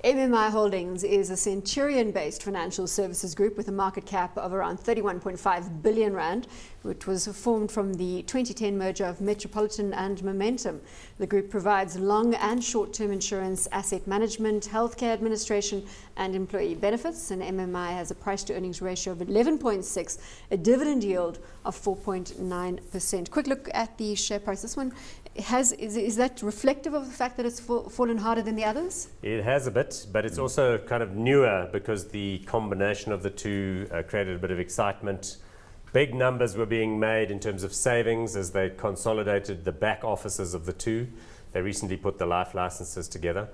MMI Holdings is a Centurion-based financial services group with a market cap of around 31.5 billion rand, which was formed from the 2010 merger of Metropolitan and Momentum. The group provides long and short-term insurance, asset management, healthcare administration and employee benefits, and MMI has a price-to-earnings ratio of 11.6, a dividend yield of 4.9%. Quick look at the share price. This one is that reflective of the fact that it's fallen harder than the others? It has a bit, but it's also kind of newer because the combination of the two created a bit of excitement. Big numbers were being made in terms of savings as they consolidated the back offices of the two. They recently put the life licenses together.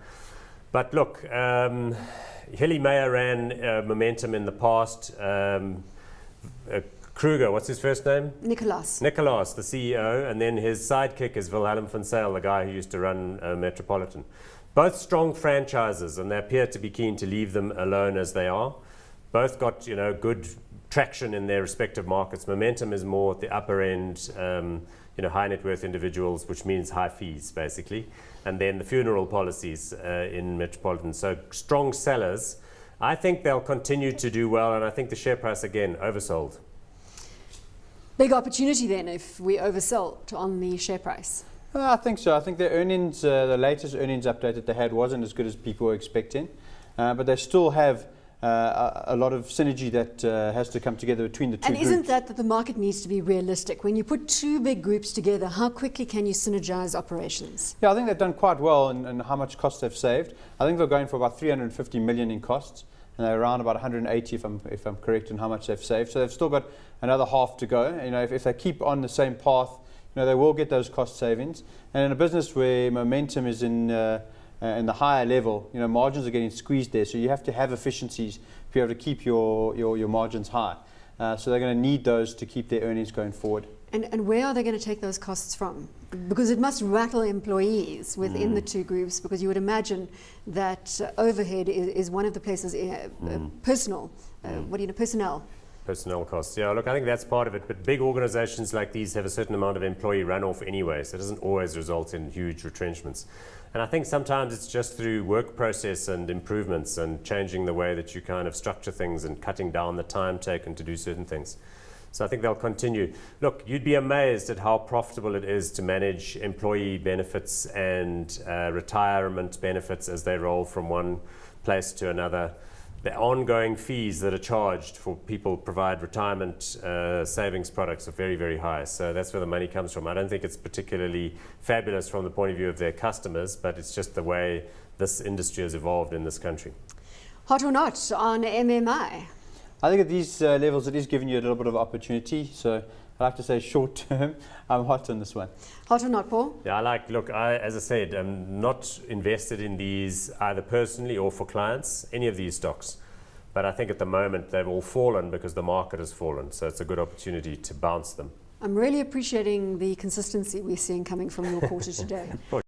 But look, Hilly Meyer ran Momentum in the past. Kruger, what's his first name? Nicholas, the CEO, and then his sidekick is Wilhelm van Zyl, the guy who used to run Metropolitan. Both strong franchises, and they appear to be keen to leave them alone as they are. Both got, good traction in their respective markets. Momentum is more at the upper end, high net worth individuals, which means high fees, basically. And then the funeral policies in Metropolitan. So strong sellers. I think they'll continue to do well, and I think the share price, again, oversold. Big opportunity then if we oversold on the share price. I think so. I think the earnings, the latest earnings update that they had wasn't as good as people were expecting, but they still have a lot of synergy that has to come together between the two groups. And isn't that the market needs to be realistic? When you put two big groups together, how quickly can you synergize operations? Yeah, I think they've done quite well in how much cost they've saved. I think they're going for about 350 million in costs, and they're around about 180 if I'm correct in how much they've saved. So they've still got another half to go. If they keep on the same path, they will get those cost savings. And in a business where momentum is in the higher level, margins are getting squeezed there. So you have to have efficiencies to be able to keep your margins high. So they're going to need those to keep their earnings going forward. And where are they going to take those costs from? Because it must rattle employees within the two groups, because you would imagine that overhead is one of the places, personnel. Personnel costs. Yeah, look, I think that's part of it. But big organizations like these have a certain amount of employee runoff anyway, so it doesn't always result in huge retrenchments. And I think sometimes it's just through work process and improvements and changing the way that you kind of structure things and cutting down the time taken to do certain things. So I think they'll continue. Look, you'd be amazed at how profitable it is to manage employee benefits and retirement benefits as they roll from one place to another. The ongoing fees that are charged for people who provide retirement savings products are very, very high. So that's where the money comes from. I don't think it's particularly fabulous from the point of view of their customers, but it's just the way this industry has evolved in this country. Hot or not on MMI? I think at these levels it is giving you a little bit of opportunity. So I like to say short term, I'm hot on this one. Hot or not, Paul? Yeah, as I said, I'm not invested in these either personally or for clients, any of these stocks. But I think at the moment they've all fallen because the market has fallen. So it's a good opportunity to bounce them. I'm really appreciating the consistency we're seeing coming from your quarter today.